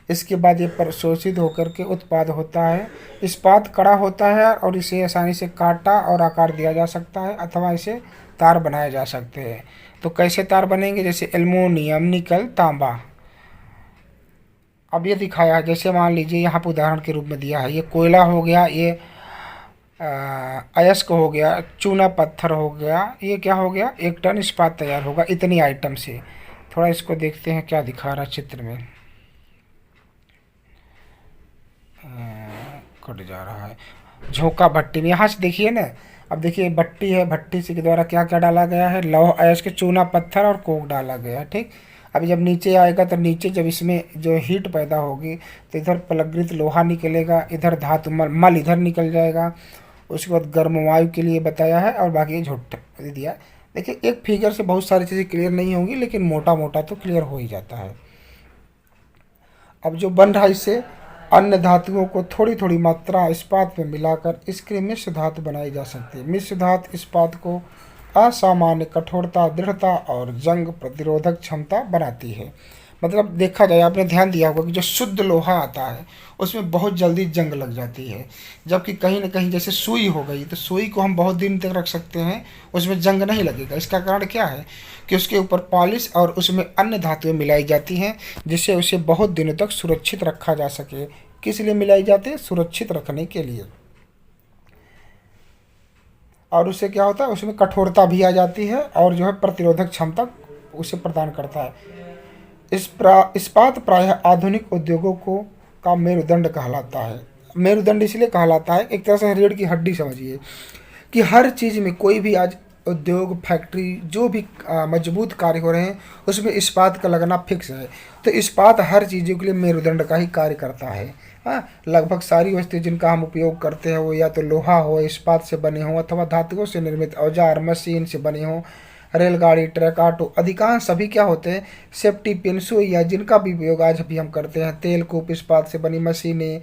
इसके बाद ये प्रशोषित होकर के उत्पाद होता है। इस्पात कड़ा होता है और इसे आसानी से काटा और आकार दिया जा सकता है, अथवा इसे तार बनाए जा सकते हैं। तो कैसे तार बनेंगे, जैसे एल्युमिनियम, निकल, तांबा। अब ये दिखाया है, जैसे मान लीजिए यहाँ पर उदाहरण के रूप में दिया है, ये कोयला हो गया, ये अयस्क हो गया, चूना पत्थर हो गया, ये क्या हो गया, 1 टन इस्पात तैयार होगा इतनी आइटम से। थोड़ा इसको देखते हैं क्या दिखा रहा है चित्र में। कट जा रहा है। झोंका भट्टी में, यहाँ से देखिए ना। अब देखिए भट्टी है, भट्टी से के द्वारा क्या क्या डाला गया है, लौह अयस्क, चूना पत्थर और कोक डाला गया है। ठीक। अभी जब नीचे आएगा तो नीचे जब इसमें जो हीट पैदा होगी तो इधर पलगृत लोहा निकलेगा, इधर धातु मल इधर निकल जाएगा। उसके बाद गर्म वायु के लिए बताया है, और बाकी झुट्ठ दे दिया। देखिए एक फिगर से बहुत सारी चीज़ें क्लियर नहीं होंगी, लेकिन मोटा मोटा तो क्लियर हो ही जाता है। अब जो बन रहा है, इससे अन्य धातुओं को थोड़ी थोड़ी मात्रा इस्पात में मिलाकर इसके मिश्र धातु बनाई जा सकती है। मिश्र धातु इस्पात को असामान्य कठोरता, दृढ़ता और जंग प्रतिरोधक क्षमता बनाती है। मतलब देखा जाए, आपने ध्यान दिया होगा कि जो शुद्ध लोहा आता है उसमें बहुत जल्दी जंग लग जाती है, जबकि कहीं ना कहीं जैसे सुई हो गई, तो सुई को हम बहुत दिन तक रख सकते हैं, उसमें जंग नहीं लगेगा। इसका कारण क्या है कि उसके ऊपर पॉलिश और उसमें अन्य धातुएं मिलाई जाती हैं, जिससे उसे बहुत दिनों तक सुरक्षित रखा जा सके। किस लिए मिलाई जाती है, सुरक्षित रखने के लिए। और उससे क्या होता है, उसमें कठोरता भी आ जाती है, और जो है प्रतिरोधक क्षमता उसे प्रदान करता है। इस्पात प्रायः आधुनिक उद्योगों को का मेरुदंड कहलाता है। मेरुदंड इसलिए कहलाता है, एक तरह से रीढ़ की हड्डी समझिए, कि हर चीज़ में, कोई भी आज उद्योग, फैक्ट्री, जो भी मजबूत कार्य हो रहे हैं उसमें इस्पात का लगना फिक्स है। तो इस्पात हर चीज़ों के लिए मेरुदंड का ही कार्य करता है। हाँ, लगभग सारी वस्तुएं जिनका हम उपयोग करते हैं वो या तो लोहा हो, इस्पात से बने हों, अथवा धातुओं से निर्मित औजार, मशीन से बने हों। रेलगाड़ी, ट्रक, ऑटो, अधिकांश सभी क्या होते हैं, सेफ्टी पिन, सुई, या जिनका भी उपयोग आज भी हम करते हैं। तेल कूप, इस्पात से बनी मशीनें,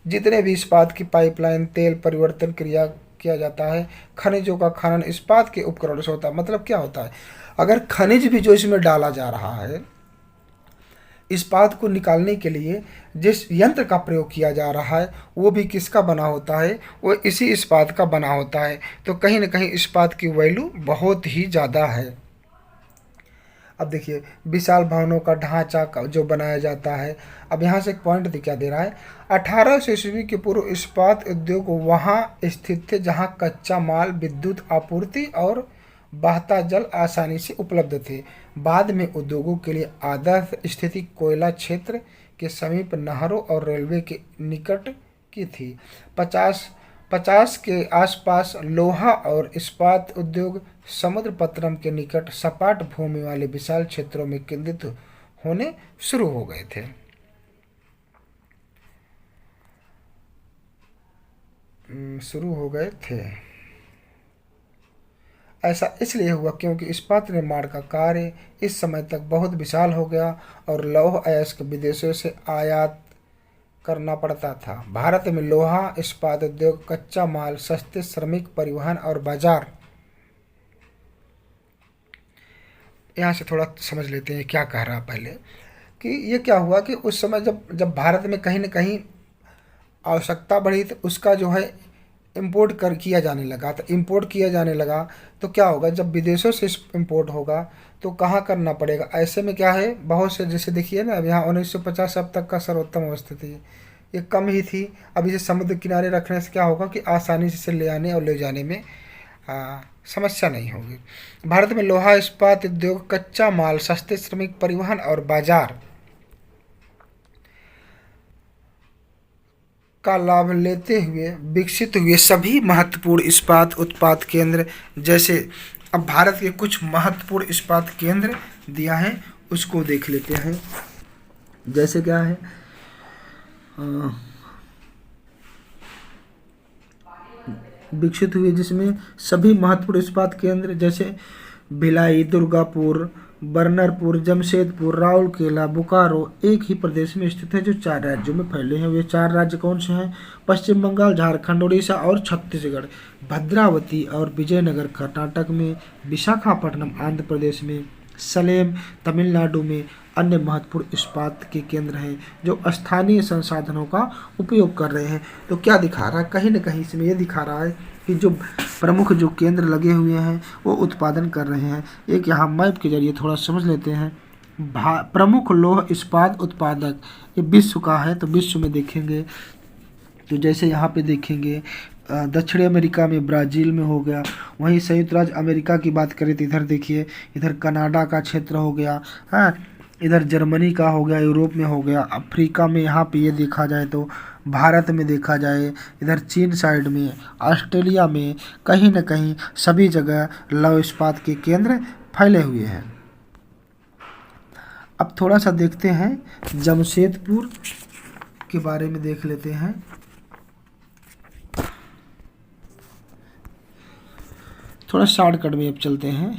जितने भी इस्पात की पाइपलाइन, तेल परिवर्तन क्रिया किया जाता है। खनिजों का खनन इस्पात के उपकरणों से होता है। मतलब क्या होता है, अगर खनिज भी जो इसमें डाला जा रहा है, इस्पात को निकालने के लिए जिस यंत्र का प्रयोग किया जा रहा है वो भी किसका बना होता है, वो इसी इस्पात का बना होता है। तो कहीं ना कहीं इस्पात की वैल्यू बहुत ही ज़्यादा है। अब देखिए विशाल भवनों का ढांचा का जो बनाया जाता है। अब यहाँ से एक पॉइंट क्या दे रहा है, 1800 ईस्वी के पूर्व इस्पात उद्योग वहाँ स्थित थे जहाँ कच्चा माल, विद्युत आपूर्ति और बहता जल आसानी से उपलब्ध थे। बाद में उद्योगों के लिए आदर्श स्थिति कोयला क्षेत्र के समीप, नहरों और रेलवे के निकट की थी। 50 के आसपास लोहा और इस्पात उद्योग समुद्रपत्तनम के निकट सपाट भूमि वाले विशाल क्षेत्रों में केंद्रित होने शुरू हो गए थे। शुरू हो गए थे। ऐसा इसलिए हुआ क्योंकि इस्पात निर्माण का कार्य इस समय तक बहुत विशाल हो गया और लौह अयस्क विदेशों से आयात करना पड़ता था। भारत में लोहा इस्पात उद्योग, कच्चा माल, सस्ते श्रमिक, परिवहन और बाजार। यहाँ से थोड़ा समझ लेते हैं क्या कह रहा पहले, कि ये क्या हुआ कि उस समय जब जब भारत में कहीं न कहीं आवश्यकता बढ़ी तो उसका जो है इम्पोर्ट कर किया जाने लगा। तो इम्पोर्ट किया जाने लगा तो क्या होगा, जब विदेशों से इम्पोर्ट होगा तो कहाँ करना पड़ेगा। ऐसे में क्या है, बहुत से जैसे देखिए ना, अब यहाँ 1950 अब तक का सर्वोत्तम अवस्था थी, ये कम ही थी। अब इसे समुद्र किनारे रखने से क्या होगा कि आसानी से इसे ले आने और ले जाने में समस्या नहीं होगी। भारत में लोहा इस्पात उद्योग, कच्चा माल, सस्ते श्रमिक, परिवहन और बाजार का लाभ लेते हुए विकसित हुए सभी महत्वपूर्ण इस्पात उत्पाद केंद्र। जैसे अब भारत के कुछ महत्वपूर्ण इस्पात केंद्र दिया है, उसको देख लेते हैं। जैसे क्या है, विकसित हुए जिसमें सभी महत्वपूर्ण इस्पात केंद्र जैसे भिलाई, दुर्गापुर, बर्नरपुर, जमशेदपुर, राउरकेला, बोकारो एक ही प्रदेश में स्थित है जो 4 राज्यों में फैले हैं। वे 4 राज्य कौन से हैं? पश्चिम बंगाल, झारखंड, उड़ीसा और छत्तीसगढ़। भद्रावती और विजयनगर कर्नाटक में, विशाखापट्टनम आंध्र प्रदेश में, सलेम तमिलनाडु में अन्य महत्वपूर्ण इस्पात के केंद्र हैं जो स्थानीय संसाधनों का उपयोग कर रहे हैं। तो क्या दिखा रहा है, कहीं न कहीं इसमें ये दिखा रहा है कि जो प्रमुख जो केंद्र लगे हुए हैं वो उत्पादन कर रहे हैं। एक यहाँ मैप के जरिए थोड़ा समझ लेते हैं। प्रमुख लौह इस्पात उत्पादक ये विश्व का है, तो विश्व में देखेंगे तो जैसे यहाँ पे देखेंगे दक्षिण अमेरिका में ब्राज़ील में हो गया। वहीं संयुक्त राज्य अमेरिका की बात करें तो इधर देखिए, इधर कनाडा का क्षेत्र हो गया, हाँ, इधर जर्मनी का हो गया, यूरोप में हो गया। अफ्रीका में यहाँ पे ये देखा जाए तो भारत में देखा जाए, इधर चीन साइड में, ऑस्ट्रेलिया में, कहीं न कहीं सभी जगह लौह इस्पात के केंद्र फैले हुए हैं। अब थोड़ा सा देखते हैं जमशेदपुर के बारे में, देख लेते हैं। थोड़ा शॉर्टकट में अब चलते हैं।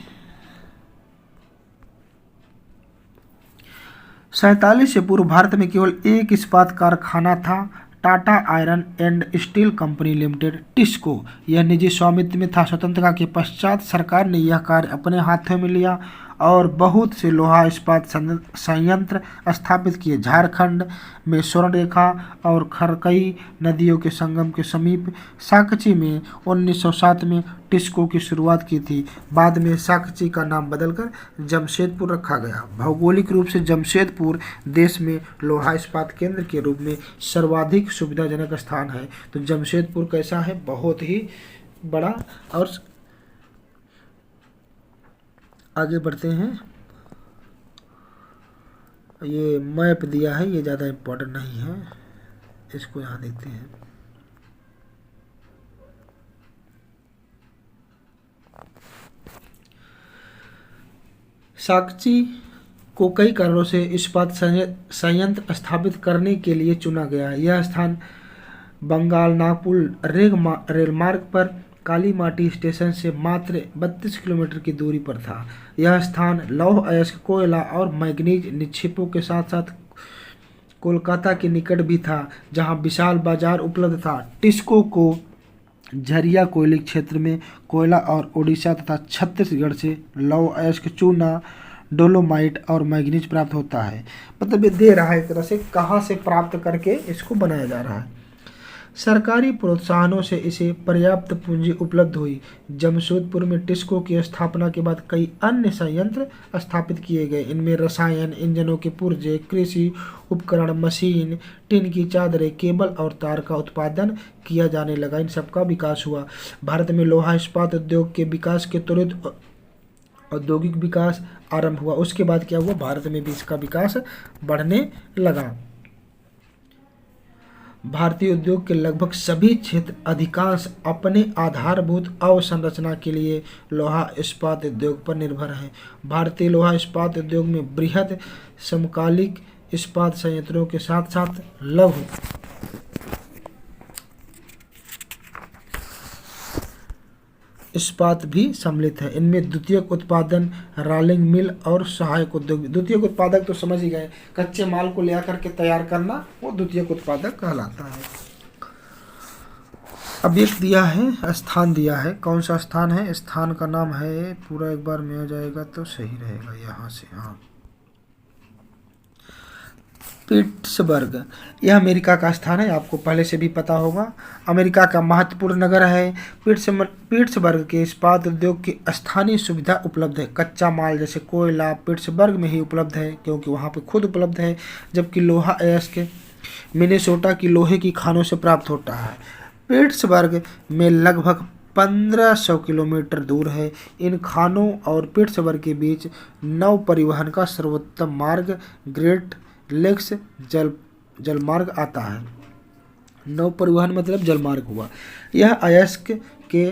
47 से पूर्व भारत में केवल एक इस्पात कारखाना था, Tata iron and steel company limited TISCO. यह निजी स्वामित्व में था। स्वतंत्रता के पश्चात सरकार ने यह कार्य अपने हाथों में लिया और बहुत से लोहा इस्पात संयंत्र स्थापित किए। झारखंड में स्वर्णरेखा और खरकई नदियों के संगम के समीप साकची में 1907 में टिस्को की शुरुआत की थी। बाद में साकची का नाम बदलकर जमशेदपुर रखा गया। भौगोलिक रूप से जमशेदपुर देश में लोहा इस्पात केंद्र के रूप में सर्वाधिक सुविधाजनक स्थान है। तो जमशेदपुर कैसा है, बहुत ही बड़ा। और आगे बढ़ते हैं। ये मैप दिया है, ये ज़्यादा इम्पोर्टेंट नहीं है, इसको यहाँ देखते हैं। साकची को कई कारणों से इस्पात संयंत्र स्थापित करने के लिए चुना गया। यह स्थान बंगाल नागपुर रेलमार्ग पर काली माटी स्टेशन से मात्र 32 किलोमीटर की दूरी पर था। यह स्थान लौह अयस्क, कोयला और मैग्नीज निक्षेपों के साथ साथ कोलकाता के निकट भी था, जहां विशाल बाजार उपलब्ध था। टिस्को को झरिया कोयले क्षेत्र में कोयला और उड़ीसा तथा छत्तीसगढ़ से लौह अयस्क, चूना, डोलोमाइट और मैग्नीज प्राप्त होता है। मतलब ये दे रहा है एक तरह से कहाँ से प्राप्त करके इसको बनाया जा रहा है। सरकारी प्रोत्साहनों से इसे पर्याप्त पूंजी उपलब्ध हुई। जमशेदपुर में टिस्को की स्थापना के बाद कई अन्य संयंत्र स्थापित किए गए। इनमें रसायन, इंजनों के पुर्जे, कृषि उपकरण, मशीन, टिन की चादरें, केबल और तार का उत्पादन किया जाने लगा। इन सबका विकास हुआ। भारत में लोहा इस्पात उद्योग के विकास के त्वरित औद्योगिक विकास आरंभ हुआ। उसके बाद क्या हुआ, भारत में भी इसका विकास बढ़ने लगा। भारतीय उद्योग के लगभग सभी क्षेत्र अधिकांश अपने आधारभूत अवसंरचना के लिए लोहा इस्पात उद्योग पर निर्भर हैं। भारतीय लोहा इस्पात उद्योग में बृहद समकालिक इस्पात संयंत्रों के साथ साथ लघु इस्पात भी सम्मिलित है। इनमें द्वितीयक उत्पादन, रोलिंग मिल और सहायक उद्योग। द्वितीयक उत्पादक तो समझ ही गए, कच्चे माल को ले आकर के तैयार करना, वो द्वितीयक उत्पादक कहलाता है। अब एक दिया है, स्थान दिया है, कौन सा स्थान है, स्थान का नाम है, पूरा एक बार में आ जाएगा तो सही रहेगा यहाँ से। हाँ, पिट्सबर्ग, यह अमेरिका का स्थान है, आपको पहले से भी पता होगा। अमेरिका का महत्वपूर्ण नगर है। पिट्सबर्ग के इस्पात उद्योग की स्थानीय सुविधा उपलब्ध है। कच्चा माल जैसे कोयला पिट्सबर्ग में ही उपलब्ध है, क्योंकि वहाँ पे खुद उपलब्ध है, जबकि लोहा अयस्क मिनेसोटा की लोहे की खानों से प्राप्त होता है। पिट्सबर्ग में लगभग 1500 किलोमीटर दूर है। इन खानों और पिट्सबर्ग के बीच नौ परिवहन का सर्वोत्तम मार्ग ग्रेट लेक्स जलमार्ग आता है। नौ परिवहन मतलब जलमार्ग हुआ। यह अयस्क के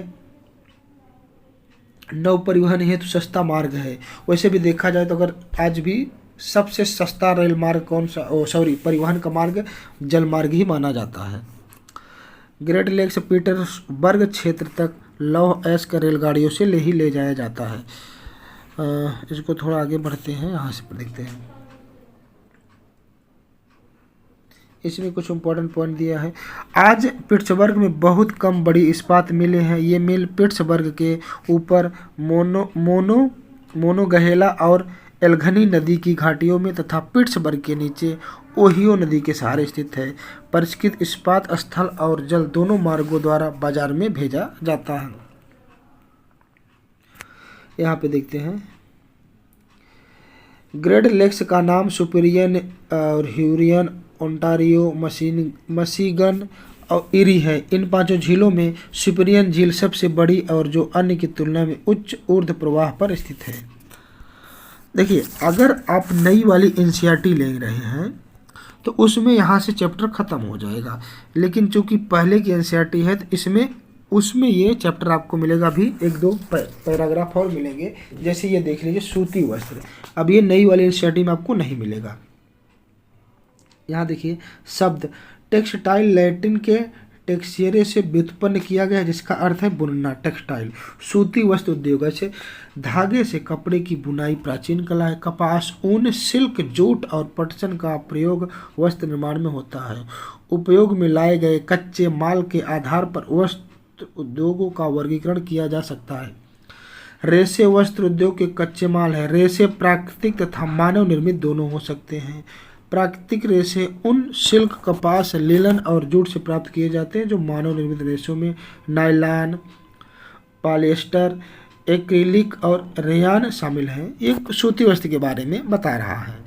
नौ परिवहन हेतु सस्ता मार्ग है। वैसे भी देखा जाए तो अगर आज भी सबसे सस्ता रेल मार्ग कौन सा, परिवहन का मार्ग जलमार्ग ही माना जाता है। ग्रेट लेक्स पीटर्सबर्ग क्षेत्र तक लौह अयस्क रेलगाड़ियों से ले जाया जाता है। इसको थोड़ा आगे बढ़ते हैं, यहाँ से देखते हैं। इसमें कुछ इम्पोर्टेंट पॉइंट दिया है। आज पिट्सबर्ग में बहुत कम बड़ी इस्पात मिलें हैं। ये मिल पिट्सबर्ग के ऊपर मोनोगहेला और एल्गनी नदी की घाटियों में तथा पिट्सबर्ग के नीचे ओहियो नदी के सहारे स्थित है। परिष्कृत इस्पात स्थल और जल दोनों मार्गों द्वारा बाजार में भेजा जाता है। यहाँ पे देखते हैं, ग्रेट लेक्स का नाम सुपीरियन और ह्यूरियन, ओंटारियो, मशीगन और इरी है। इन पांचों झीलों में सुपीरियन झील सबसे बड़ी और जो अन्य की तुलना में उच्च ऊर्ध्व प्रवाह पर स्थित है। देखिए, अगर आप नई वाली एनसीईआरटी ले रहे हैं तो उसमें यहाँ से चैप्टर ख़त्म हो जाएगा, लेकिन चूंकि पहले की एनसीईआरटी है तो उसमें ये चैप्टर आपको मिलेगा, अभी एक दो पैराग्राफ और मिलेंगे। जैसे ये देख लीजिए, सूती वस्त्र, अब ये नई वाली एनसीईआरटी में आपको नहीं मिलेगा। यहाँ देखिए, शब्द टेक्सटाइल लैटिन के टेक्सियरे से व्युत्पन्न किया गया है, जिसका अर्थ है बुनना। टेक्सटाइल सूती वस्त्र उद्योग, ऐसे धागे से कपड़े की बुनाई प्राचीन कला है। कपास, ऊन, सिल्क, जूट और पटसन का प्रयोग वस्त्र निर्माण में होता है। उपयोग में लाए गए कच्चे माल के आधार पर वस्त्र उद्योगों का वर्गीकरण किया जा सकता है। रेशे वस्त्र उद्योग के कच्चे माल है। रेशे प्राकृतिक तथा मानव निर्मित दोनों हो सकते हैं। प्राकृतिक रेशे उन, सिल्क, कपास, लिनन और जूट से प्राप्त किए जाते हैं, जो मानव निर्मित रेशों में नायलॉन, पॉलिएस्टर, एक्रिलिक और रेयान शामिल हैं। ये सूती वस्त्र के बारे में बता रहा है।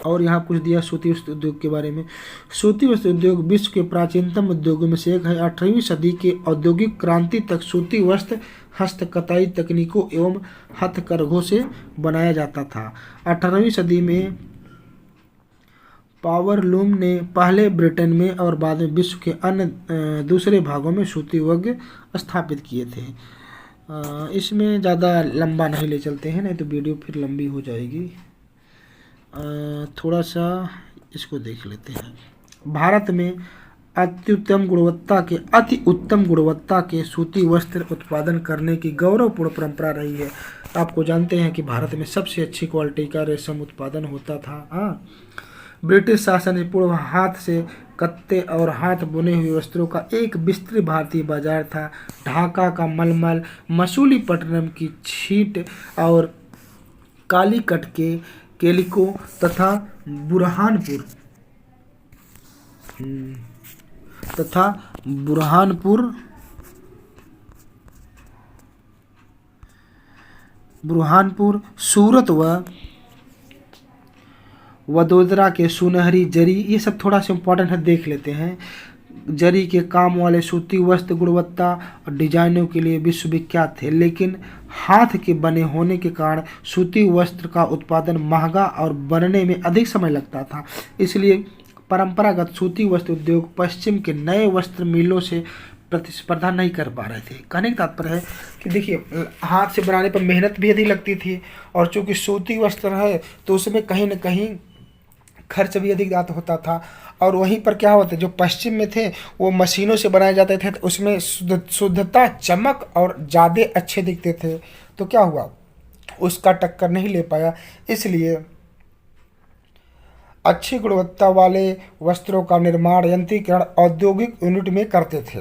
और यहाँ कुछ दिया सूती वस्त्र उद्योग के बारे में। सूती वस्त्र उद्योग विश्व के प्राचीनतम उद्योगों में से एक है। 18वीं सदी के औद्योगिक क्रांति तक सूती वस्त्र हस्तकताई तकनीकों एवं हथकरघों से बनाया जाता था। 18वीं सदी में पावरलूम ने पहले ब्रिटेन में और बाद में विश्व के अन्य दूसरे भागों में सूती उद्योग स्थापित किए थे। इसमें ज़्यादा लंबा नहीं ले चलते हैं, नहीं तो वीडियो फिर लंबी हो जाएगी। थोड़ा सा इसको देख लेते हैं। भारत में अति उत्तम गुणवत्ता के सूती वस्त्र उत्पादन करने की गौरवपूर्ण परंपरा रही है। आपको जानते हैं कि भारत में सबसे अच्छी क्वालिटी का रेशम उत्पादन होता था। ब्रिटिश शासन पूर्व हाथ से कत्ते और हाथ बुने हुए वस्त्रों का एक विस्तृत भारतीय बाजार था। ढाका का मलमल, मसूलीपट्टनम की छीट और कालीकट के केलिको तथा बुरहानपुर, सूरत व वडोदरा के सुनहरी जरी, ये सब थोड़ा सा इम्पोर्टेंट है, देख लेते हैं। जरी के काम वाले सूती वस्त्र गुणवत्ता और डिजाइनों के लिए विश्वविख्यात थे, लेकिन हाथ के बने होने के कारण सूती वस्त्र का उत्पादन महंगा और बनने में अधिक समय लगता था। इसलिए परंपरागत सूती वस्त्र उद्योग पश्चिम के नए वस्त्र मिलों से प्रतिस्पर्धा नहीं कर पा रहे थे। कहने का तात्पर्य है कि देखिए, हाथ से बनाने पर मेहनत भी अधिक लगती थी, और चूंकि सूती वस्त्र है तो उसमें कहीं न कहीं खर्च भी अधिक ज़्यादा होता था। और वहीं पर क्या होता, जो पश्चिम में थे वो मशीनों से बनाए जाते थे, तो उसमें शुद्धता, चमक और ज़्यादा अच्छे दिखते थे। तो क्या हुआ, उसका टक्कर नहीं ले पाया। इसलिए अच्छी गुणवत्ता वाले वस्त्रों का निर्माण यंत्रीकरण औद्योगिक यूनिट में करते थे।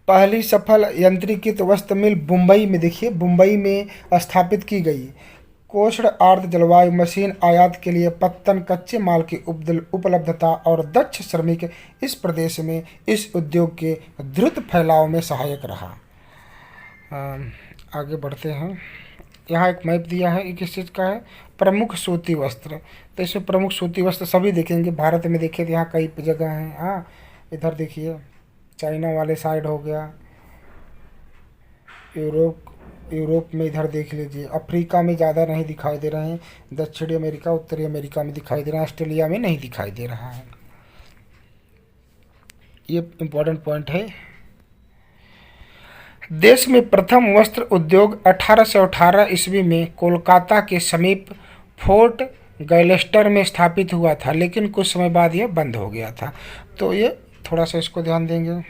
पहली सफल यंत्रीकृत वस्त्र मिल मुंबई में, देखिए मुंबई में स्थापित की गई। कोष्ण आर्द्र जलवायु मशीन आयात के लिए पत्तन, कच्चे माल की उपलब्धता और दक्ष श्रमिक इस प्रदेश में इस उद्योग के द्रुत फैलाव में सहायक रहा। आगे बढ़ते हैं। यहाँ एक मैप दिया है, ये किस चीज़ का है, प्रमुख सूती वस्त्र। तो इसमें प्रमुख सूती वस्त्र सभी देखेंगे। भारत में देखिए तो यहाँ कई जगह हैं। हाँ, इधर देखिए चाइना वाले साइड हो गया, यूरोप में इधर देख लीजिए, अफ्रीका में ज़्यादा नहीं दिखाई दे रहे हैं, दक्षिणी अमेरिका, उत्तरी अमेरिका में दिखाई दे रहा है, ऑस्ट्रेलिया में नहीं दिखाई दे रहा है। ये इम्पोर्टेंट पॉइंट है। देश में प्रथम वस्त्र उद्योग 1818 ईस्वी में कोलकाता के समीप फोर्ट गैलेस्टर में स्थापित हुआ था, लेकिन कुछ समय बाद यह बंद हो गया था। तो ये थोड़ा सा इसको ध्यान देंगे।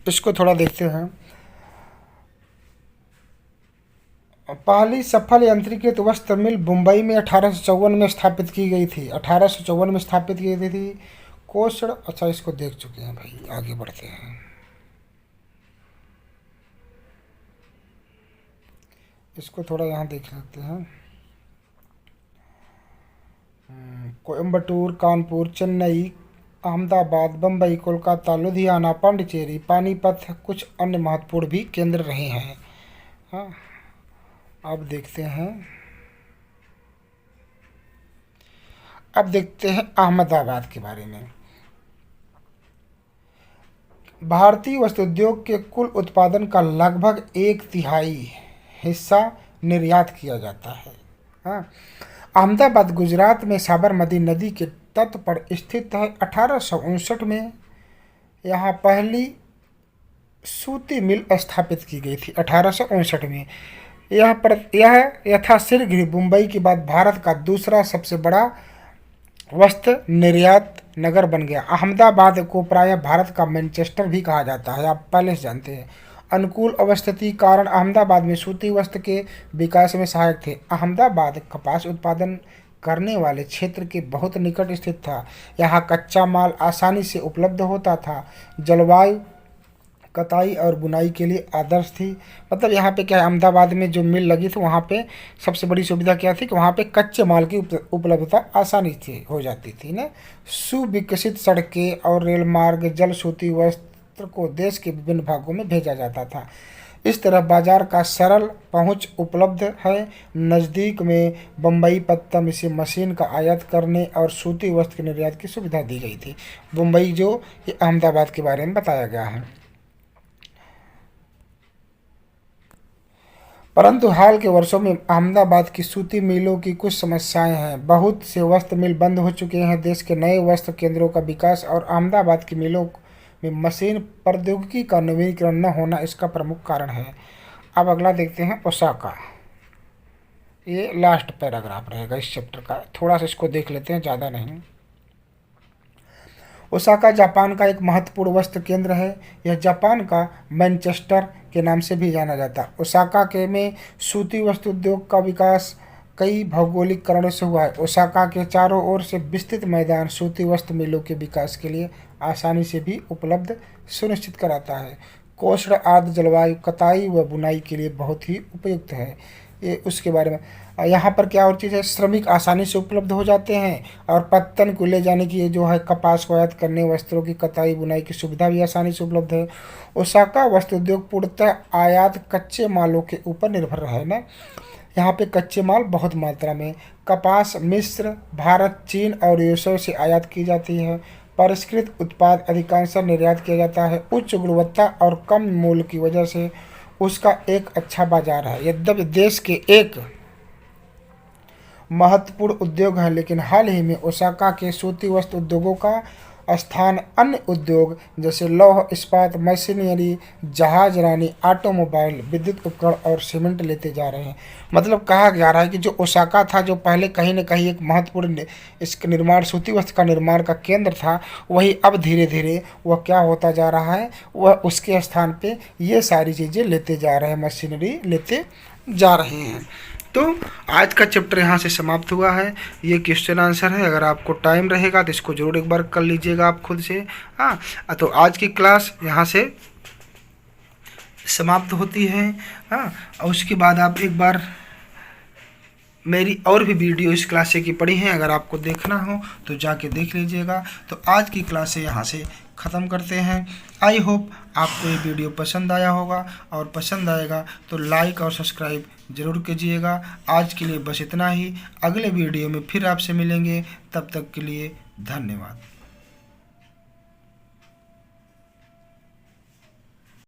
इसको थोड़ा देखते हैं। पहली सफल यंत्रीकृत वस्त्र मिल मुंबई में 1854 में स्थापित की गई थी। 1854 में स्थापित की गई थी। कोष्ण, अच्छा इसको देख चुके हैं भाई, आगे बढ़ते हैं। इसको थोड़ा यहाँ देख लेते हैं। कोयम्बटूर, कानपुर, चेन्नई, अहमदाबाद, बम्बई, कोलकाता, लुधियाना, पांडिचेरी, पानीपत कुछ अन्य महत्वपूर्ण भी केंद्र रहे हैं। हाँ, अब देखते हैं अहमदाबाद के बारे में। भारतीय वस्त्र उद्योग के कुल उत्पादन का लगभग 1/3 हिस्सा निर्यात किया जाता है। हाँ, अहमदाबाद गुजरात में साबरमती नदी के तट पर स्थित है। 1859 में यहाँ पहली सूती मिल स्थापित की गई थी। 1859 में यह यथाशीघ्र मुंबई के बाद भारत का दूसरा सबसे बड़ा वस्त्र निर्यात नगर बन गया। अहमदाबाद को प्रायः भारत का मैनचेस्टर भी कहा जाता है, आप पहले से जानते हैं। अनुकूल अवस्थिति कारण अहमदाबाद में सूती वस्त्र के विकास में सहायक थे। अहमदाबाद कपास उत्पादन करने वाले क्षेत्र के बहुत निकट स्थित था। यहाँ कच्चा माल आसानी से उपलब्ध होता था। जलवायु कताई और बुनाई के लिए आदर्श थी। मतलब यहाँ पे क्या है, अहमदाबाद में जो मिल लगी थी वहाँ पे सबसे बड़ी सुविधा क्या थी कि वहाँ पे कच्चे माल की उपलब्धता आसानी से हो जाती थी ना। सुविकसित सड़कें और रेल मार्ग, जल सूती वस्त्र को देश के विभिन्न भागों में भेजा जाता था। इस तरह बाजार का सरल पहुंच उपलब्ध है। नज़दीक में बम्बई पत्तन से मशीन का आयात करने और सूती वस्त्र के निर्यात की सुविधा दी गई थी। मुंबई जो ये अहमदाबाद के बारे में बताया गया है। परंतु हाल के वर्षों में अहमदाबाद की सूती मिलों की कुछ समस्याएं हैं। बहुत से वस्त्र मिल बंद हो चुके हैं। देश के नए वस्त्र केंद्रों का विकास और अहमदाबाद की मिलों में मशीन प्रौद्योगिकी का नवीनीकरण न होना इसका प्रमुख कारण है। अब अगला देखते हैं ओसाका। ये लास्ट पैराग्राफ रहेगा इस चैप्टर का, थोड़ा सा इसको देख लेते हैं, ज़्यादा नहीं। ओसाका जापान का एक महत्वपूर्ण वस्त्र केंद्र है। यह जापान का मैनचेस्टर के नाम से भी जाना जाता है। ओसाका के में सूती वस्त्र उद्योग का विकास कई भौगोलिक कारणों से हुआ है। ओसाका के चारों ओर से विस्तृत मैदान सूती वस्त्र मिलों के विकास के लिए आसानी से भी उपलब्ध सुनिश्चित कराता है। कोष्ण आर्द्र जलवायु कताई व बुनाई के लिए बहुत ही उपयुक्त है। ये उसके बारे में यहाँ पर क्या और चीज़ है, श्रमिक आसानी से उपलब्ध हो जाते हैं और पत्तन को ले जाने की जो है कपास को आयात करने वस्त्रों की कताई बुनाई की सुविधा भी आसानी से उपलब्ध है। ओसाका वस्त्र उद्योग पूर्णतः आयात कच्चे मालों के ऊपर निर्भर है ना। यहाँ पे कच्चे माल बहुत मात्रा में कपास मिस्र, भारत, चीन और यूरोप से आयात की जाती है। परिष्कृत उत्पाद अधिकांश निर्यात किया जाता है। उच्च गुणवत्ता और कम मूल्य की वजह से उसका एक अच्छा बाजार है। यद्यपि देश के एक महत्वपूर्ण उद्योग है, लेकिन हाल ही में ओसाका के सूती वस्त्र उद्योगों का स्थान अन्य उद्योग जैसे लौह इस्पात, मशीनरी, जहाज रानी, ऑटोमोबाइल, विद्युत उपकरण और सीमेंट लेते जा रहे हैं। मतलब कहा जा रहा है कि जो ओसाका था, जो पहले कहीं न कहीं एक महत्वपूर्ण इसका निर्माण, सूती वस्त्र का निर्माण का केंद्र था, वही अब धीरे धीरे वह क्या होता जा रहा है, वह उसके स्थान पे ये सारी चीज़ें लेते जा रहे हैं, मशीनरी लेते जा रहे हैं। तो आज का चैप्टर यहाँ से समाप्त हुआ है। ये क्वेश्चन आंसर है, अगर आपको टाइम रहेगा तो इसको जरूर एक बार कर लीजिएगा आप खुद से। हाँ, तो आज की क्लास यहाँ से समाप्त होती है। हाँ, और उसके बाद आप एक बार मेरी और भी वीडियो इस क्लासे की पड़ी हैं, अगर आपको देखना हो तो जाके देख लीजिएगा। तो आज की क्लासे यहाँ से ख़त्म करते हैं। आई होप आपको ये वीडियो पसंद आया होगा, और पसंद आएगा तो लाइक और सब्सक्राइब ज़रूर कीजिएगा। आज के लिए बस इतना ही, अगले वीडियो में फिर आपसे मिलेंगे, तब तक के लिए धन्यवाद।